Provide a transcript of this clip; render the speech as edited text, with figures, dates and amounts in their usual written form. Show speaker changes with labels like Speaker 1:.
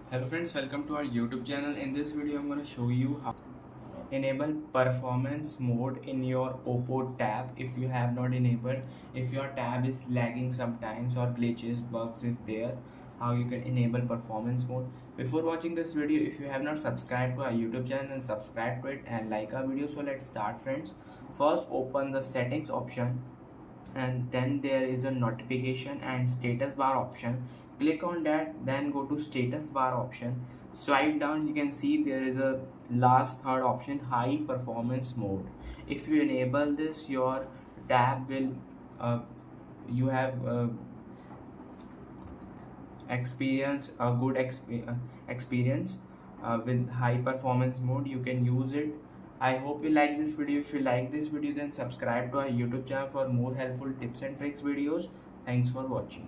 Speaker 1: Hello friends, welcome to our YouTube channel. In this video I'm going to show you how to enable performance mode in your Oppo tab. If you have not enabled, if your tab is lagging sometimes or glitches, bugs if there, how you can enable performance mode. Before watching this video, if you have not subscribed to our YouTube channel, then subscribe to it and like our video. So let's start friends. First open the settings option, and then there is a notification and status bar option. Click on that, then go to status bar option. Swipe down, you can see there is a last third option, high performance mode. If you enable this, your tab will you have experience a good experience with high performance mode. You can use it. I hope you like this video. If you like this video, then subscribe to our YouTube channel for more helpful tips and tricks videos. Thanks for watching.